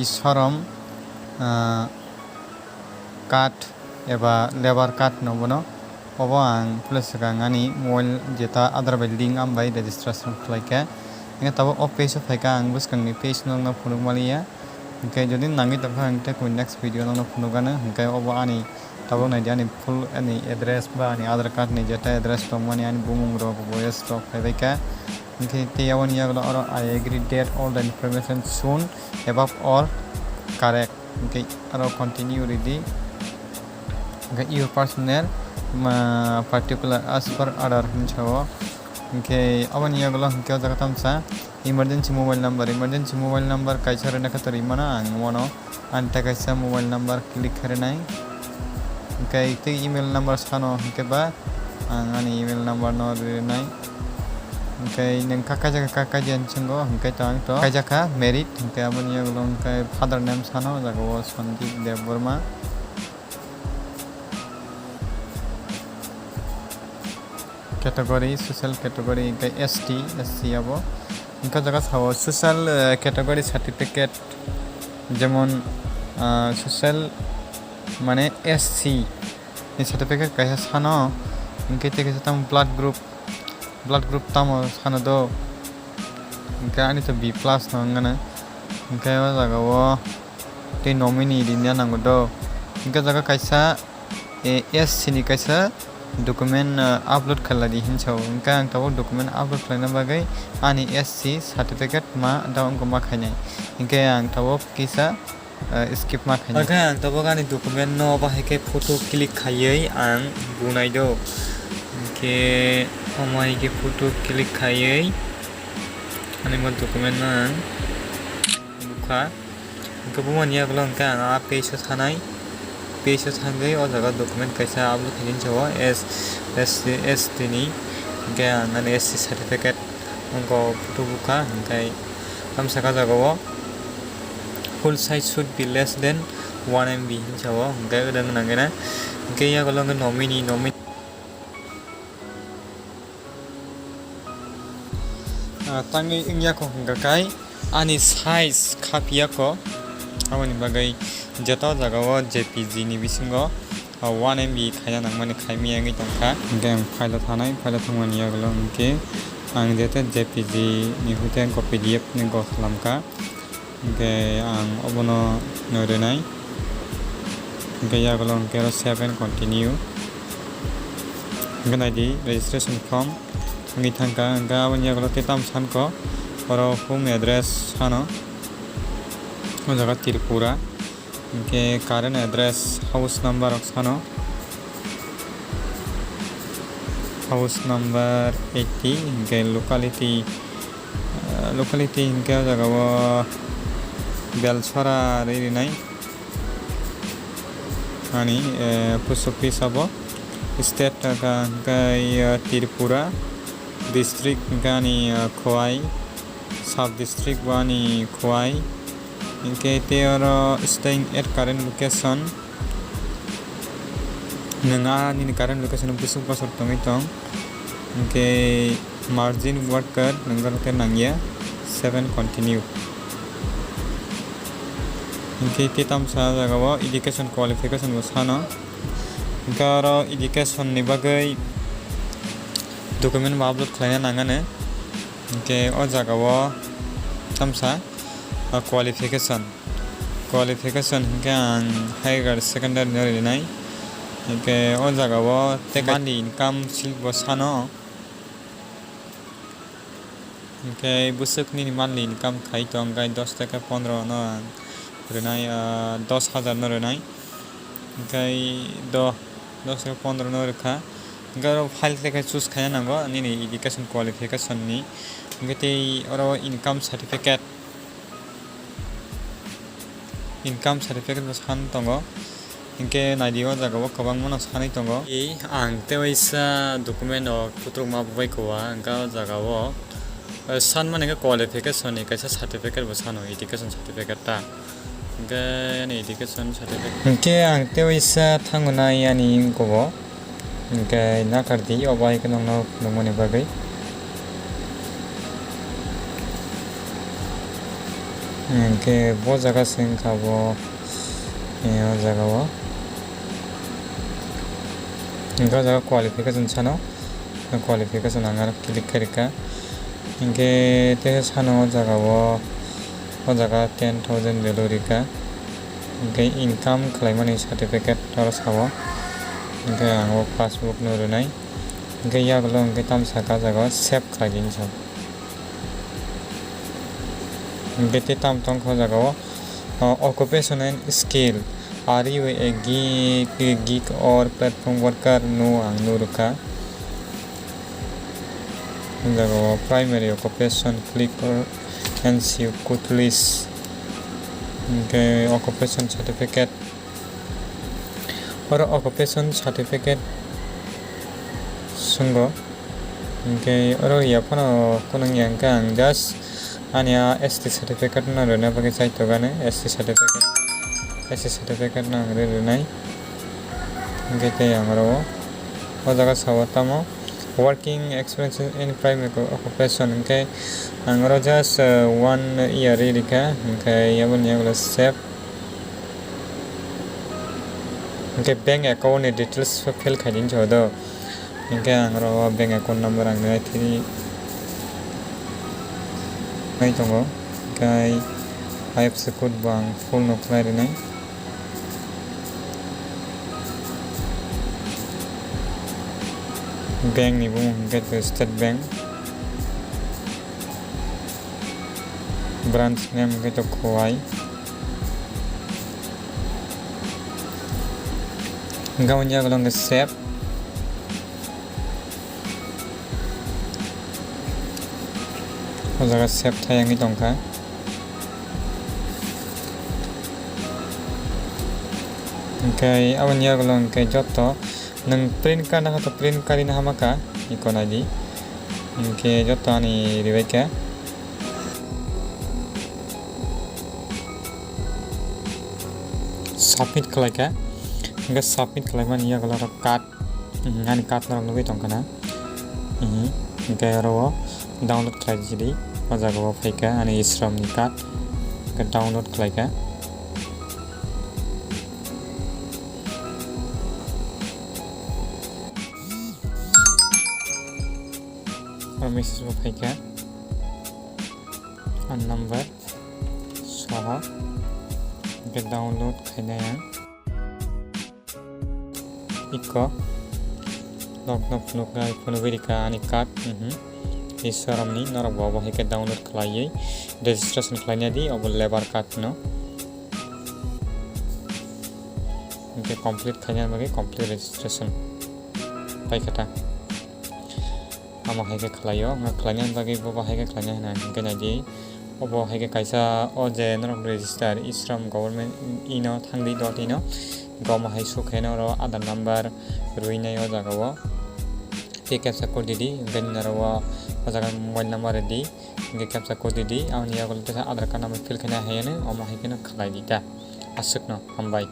isorom card eba lebar card nobono obo ang plus ani mobile jeta other building am by registration khlaika inga tabo o page phaika ang buskangni page nongna phunuk maliya hingke jodi nangi tokha hingke next video nongna phunukano hingke obo ani tabo naidi ani full ani address ba ani other card ni jeta address tongmani ani bumung rok voice rok phaika hingke tiyawon yaglo oro I agree that all the information shown above are correct hingke aro continue ready hingke your personnel particular as per order hinchawo hingke aboni yaglo hingke o jaga tamsa emergency mobile number kaisa rena khatar imana ang mono anta kaisa mobile number click kharenai hingke te email number sano hingke ba ang ani email number no renai hingke neng kaka jan chengo hingke tang to kajaka merit hingke aboni yaglo hingke father name sano jago Sandeep Dev Burma category social category hingke SC abo hingke jaga sawo social category certificate jemon social mane SC ni certificate kaisa sano hingke te kaisa tam blood group tamo sano do hingke ani to B+ no ngana hingke o jaga o te nominee din nango do hingke jaga kaisa SC ni kaisa document upload khaladi hinchau hingke ang tabo document upload khlaina bagai ani SC certificate ma down ko ma khainai hingke ang tabo kisa skip ma khainai hingke ang tabo ani document no ba hike photo click khaiei ang bunai do hingke omai ke photo click khaiei ani mo document na bukha hingke bumani aglo hingke ang a page thanai page thangai o jaga document kaisa upload khain chawo ST ni hingke ang ani SC certificate angko photo bukha hingke tamsaka jagao full size should be less than 1 MB hinchawo hingke udang nangena hingke yagolo nominee tangi ingyako hingka kai ani size khapia ko aboni bagai jeta jagao JPG ni bisingo 1 MB khaina nangmani khaimi angi tongkha hingke ang file thanai file thangmani yaglo hingke ang jeta JPG ni huteng ko PDF ni go khalamka hingke ang obono norenai hingke yaglo hingke save and continue hingke naidi registration form ngi thangka hingke aboni yaglo tetam sanko oro home address sano o jaga Tripura hingke current address house number sano house number 80 hingke locality hingke jaga o Belchora rinai ani post office abo state ka hingke Tripura district hingke ani Khowai sub district wani Khowai hingke te oro staying at current location nanga ni current location busuk pasor tongi tong hingke margin worker nanggar te nangya 7 continue hingke te tamsa jagao education qualification bo sano hingke oro education ni bagai document upload khlaina nangane hingke o jagao tamsa qualification hingke ang higher secondary rinai hingke o jagao te monthly income slip bo sano hingke busukni monthly income khai tong gai 10 taka 15 no rinai 10,000 no rinai hingke 10 taka 15 no rekha hingke file teka choose khaina nango ani education qualification ni hingke te oro income certificate bo san tongo hingke naidio jagao kobang mano sanai tongo ang tewaisa document o putruk ma bai kowa hingke jagao san mane qualification ni kaisa certificate bo sano education certificate ta hingke ani education certificate hingke ang tewaisa thangunai ani gobo hingke nakardi obai ke nongno nongmani bagai Hingke bo jaga sengkha bo o jaga o hingke o jaga qualification sano qualification ang click khairika hingke te sano o jaga o jaga 10,000 value rika hingke income khlaimani certificate aro sao hingke ang passbook no runai hingke yagulo hingke tamsaka jaga save khlaidini sam hingke te tamtong kho jaga occupation and skill. Are you a geek or platform worker? No ang nuruka jaga primary occupation click or and see could list hingke occupation certificate or occupation certificate sungo hingke oro yapano kunang yang kang just ania ST certificate na rena bagi saito gane ST certificate na renai hingke te yang ro o jaga sawatamo working experience in primary occupation hingke ang ro just 1 year rika hingke yabon yagulo save hingke bank account ni details fill khaidin jodo hingke ang ro bank account number ang nai thiri nai tongo hingke IFSC code bang full no khlai renai bank ni bung hingke state bank branch name hingke to khowai hingke yagulo save o jaga save thaiyangi tongkha hingke aboni yagulo hingke joto nang print card na to print card na hamaka ikon ID hingke joto ani ribaika submit khlaika hingke submit khlaimani yagulo card ani card na nugui tongkana hingke aro download khlaijili o jaga o phaika ani isram ni card hingke download khlaika message phaika an number soho hingke download khainaya iko lokno phunukrai phunubirika ani card isaramni norok bo hingke download khlaiye registration khlaina di obo labor card no hingke complete khaina bagi complete registration paikata amo haike khlaio khlaina bagi bo haike khlaina na hingke nadi obo haike kaisa o je norok register isram government ino thangdi.in goma hai sukhaina ro aadhar number ruinai o jaga o te captcha code di hingke naro o jaga mobile number di hingke captcha code di amni yagulo aadhar card number fill khaina hayane omo haike no khlai di ta asukno hambai।